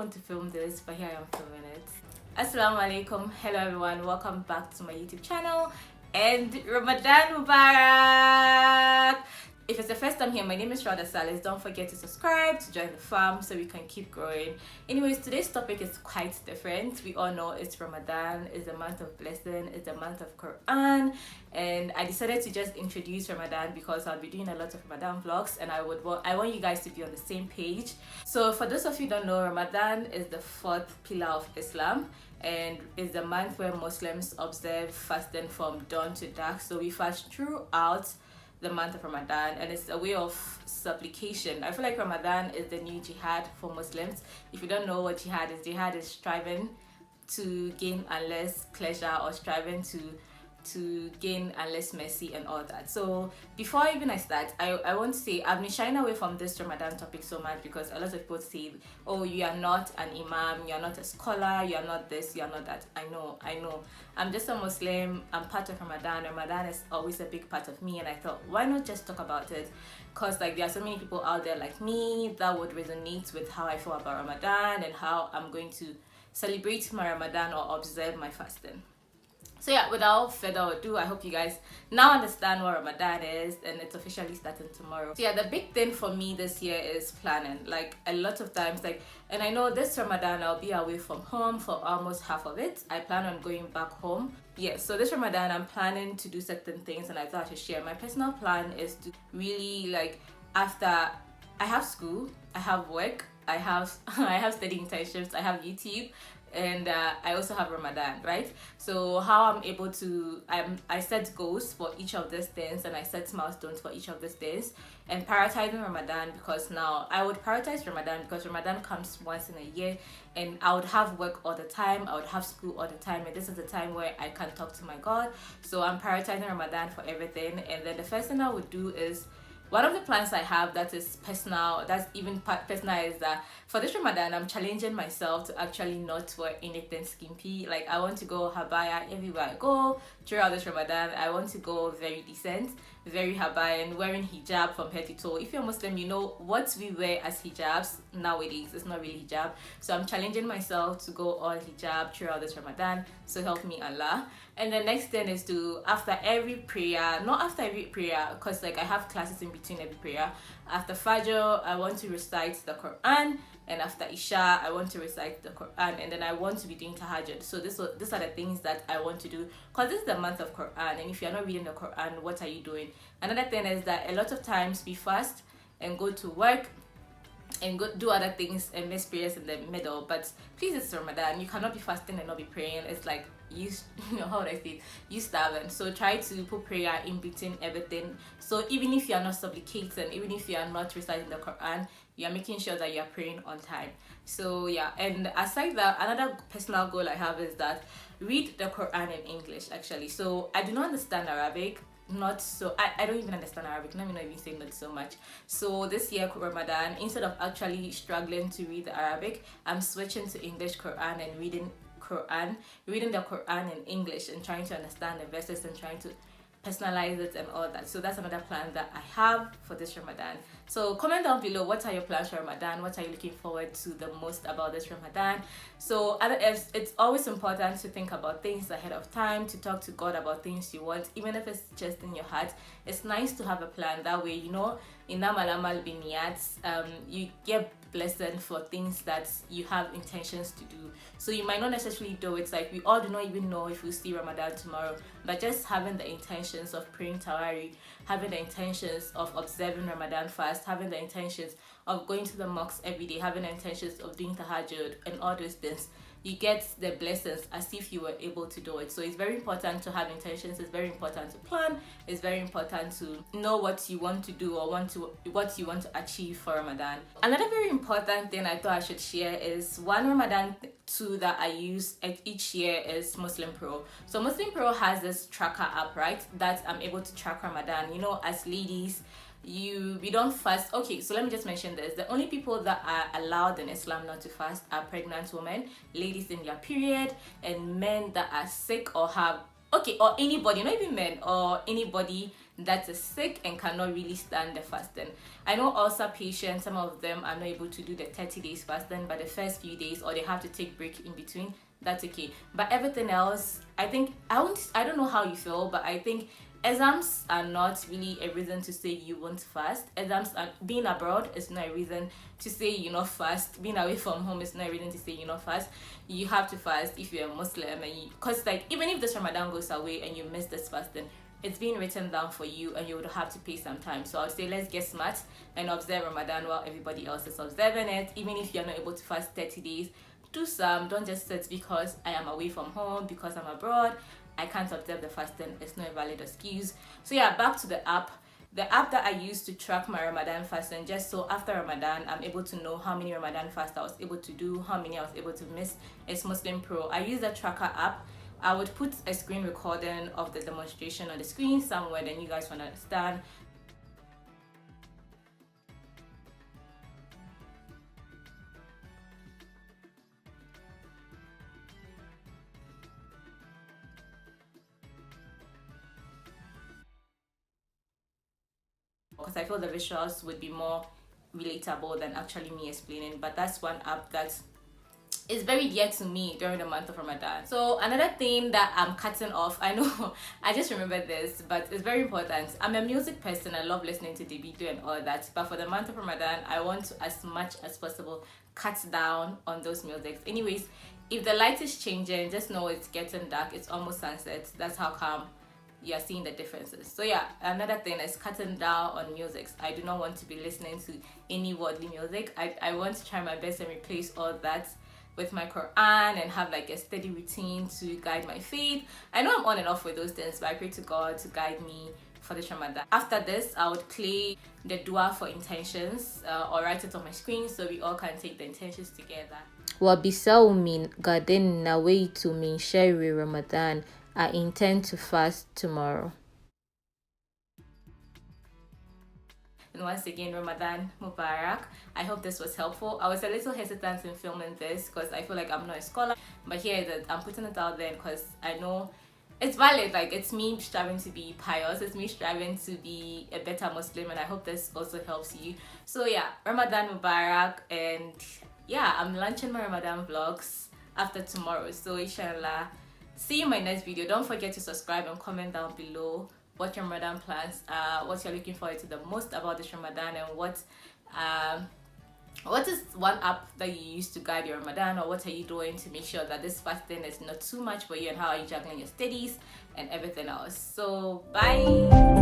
want to film this, but here I am filming it. Asalam Alaykum. Hello everyone, welcome back to my YouTube channel and Ramadan Mubarak. If it's the first time here, my name is Rauda Salihs. Don't forget to subscribe, to join the farm so we can keep growing. Anyways, today's topic is quite different. We all know it's Ramadan, it's a month of blessing, it's a month of Quran, and I decided to just introduce Ramadan because I'll be doing a lot of Ramadan vlogs and I want you guys to be on the same page. So for those of you who don't know, Ramadan is the fourth pillar of Islam and is the month where Muslims observe fasting from dawn to dark. So we fast throughout the month of Ramadan, and it's a way of supplication. I feel like Ramadan is the new jihad for Muslims. If you don't know what jihad is striving to gain endless pleasure or striving to gain endless mercy and all that. So before I start, I want to say I've been shying away from this Ramadan topic so much because a lot of people say, oh, you are not an imam, you are not a scholar, you are not this, you are not that. I know, I'm just a Muslim, I'm part of Ramadan. Ramadan is always a big part of me, and I thought, why not just talk about it? Because like there are so many people out there like me that would resonate with how I feel about Ramadan and how I'm going to celebrate my Ramadan or observe my fasting. So yeah, without further ado, I hope you guys now understand what Ramadan is, and it's officially starting tomorrow. So yeah, the big thing for me this year is planning. Like a lot of times, and I know this Ramadan I'll be away from home for almost half of it. I plan on going back home. Yeah, so this Ramadan I'm planning to do certain things, and I thought I should share. My personal plan is to really after I have school, I have work, I have study internships, I have YouTube, and I also have Ramadan, right? So how I'm able to, I set goals for each of these things, and I set milestones for each of these things, and prioritizing Ramadan because now I would prioritize Ramadan because Ramadan comes once in a year, and I would have work all the time, I would have school all the time, and this is the time where I can talk to my God. So I'm prioritizing Ramadan for everything. And then the first thing I would do is, one of the plans I have that is personal, that's even personal, is that for this Ramadan, I'm challenging myself to actually not wear anything skimpy. Like I want to go habaya everywhere I go throughout this Ramadan. I want to go very decent, very habaya, and wearing hijab from head to toe. If you're Muslim, you know what we wear as hijabs nowadays. It's not really hijab. So I'm challenging myself to go all hijab throughout this Ramadan. So help me Allah. And the next thing is to, after every prayer, not after every prayer, because I have classes in between every prayer. After Fajr, I want to recite the Quran, and after Isha, I want to recite the Quran, and then I want to be doing Tahajjud. So these are the things that I want to do, because this is the month of Quran, and if you're not reading the Quran, what are you doing? Another thing is that a lot of times we fast and go to work and go do other things and miss prayers in the middle. But please, it's Ramadan, you cannot be fasting and not be praying. It's like you know, how would I say, you starving. So try to put prayer in between everything. So even if you are not supplicating, even if you are not reciting the Quran, you are making sure that you are praying on time. So yeah, and aside that, another personal goal I have is that read the Quran in English actually. So I do not understand Arabic, not so I don't even understand Arabic, let me not even say not so much. So this year Ramadan, instead of actually struggling to read the Arabic, I'm switching to English Quran and reading the Quran in English and trying to understand the verses and trying to personalize it and all that. So that's another plan that I have for this Ramadan. So comment down below, what are your plans for Ramadan? What are you looking forward to the most about this Ramadan? So it's always important to think about things ahead of time, to talk to God about things you want, even if it's just in your heart. It's nice to have a plan. That way, you know, innamal amal binniyat, you get blessing for things that you have intentions to do. So you might not necessarily do it. Like we all do not even know if we'll see Ramadan tomorrow, but just having the intentions of praying Tarawih, having the intentions of observing Ramadan fast, having the intentions of going to the mosque every day, having the intentions of doing Tahajjud and all those things, you get the blessings as if you were able to do it. So it's very important to have intentions, it's very important to plan, it's very important to know what you want to do or what you want to achieve for Ramadan. Another very important thing I thought I should share is one Ramadan tool that I use each year is Muslim Pro. So Muslim Pro has this tracker app, right, that I'm able to track Ramadan. You know, as ladies, we don't fast. Okay, so let me just mention this. The only people that are allowed in Islam not to fast are pregnant women, ladies in their period, and men that are sick or have, or anybody, not even men, or anybody that is sick and cannot really stand the fasting. I know ulcer patients, some of them are not able to do the 30 days fasting, but the first few days, or they have to take break in between, that's okay. But everything else, I think, I don't know how you feel, but I think exams are not really a reason to say you won't fast. Being abroad is not a reason to say you not fast. Being away from home is not a reason to say you not fast. You have to fast if you're a Muslim, because like even if this Ramadan goes away and you miss this fasting, it's being written down for you and you would have to pay some time. So I would say let's get smart and observe Ramadan while everybody else is observing it. Even if you're not able to fast 30 days, do some. Don't just sit because I am away from home, because I'm abroad, I can't observe the fasting. It's not a valid excuse. So yeah, back to the app. The app that I use to track my Ramadan fasting, just so after Ramadan, I'm able to know how many Ramadan fasts I was able to do, how many I was able to miss, is Muslim Pro. I use the tracker app. I would put a screen recording of the demonstration on the screen somewhere, then you guys will understand. Because I feel the visuals would be more relatable than actually me explaining. But that's one app that is very dear to me during the month of Ramadan. So another thing that I'm cutting off, I know I just remembered this, but it's very important. I'm a music person. I love listening to the video and all that, but for the month of Ramadan, I want to, as much as possible, cut down on those musics. Anyways, if the light is changing, just know it's getting dark. It's almost sunset. That's how come you're seeing the differences. So yeah, another thing is cutting down on music. I do not want to be listening to any worldly music. I want to try my best and replace all that with my Quran and have like a steady routine to guide my faith. I know I'm on and off with those things, but I pray to God to guide me for this Ramadan. After this, I would play the dua for intentions or write it on my screen so we all can take the intentions together. وَبِصَوْمٍ غَدٍ نَوَيْتُ مِنْ شَهْرِ Ramadan. I intend to fast tomorrow. And once again, Ramadan Mubarak. I hope this was helpful. I was a little hesitant in filming this because I feel like I'm not a scholar, but here I'm putting it out there because I know it's valid. Like, it's me striving to be pious, it's me striving to be a better Muslim, and I hope this also helps you. So yeah, Ramadan Mubarak, and yeah, I'm launching my Ramadan vlogs after tomorrow. So inshallah, see you in my next video. Don't forget to subscribe and comment down below what your Ramadan plans are, what you're looking forward to the most about this Ramadan, and what is one app that you use to guide your Ramadan, or what are you doing to make sure that this fasting is not too much for you, and how are you juggling your studies and everything else. So bye.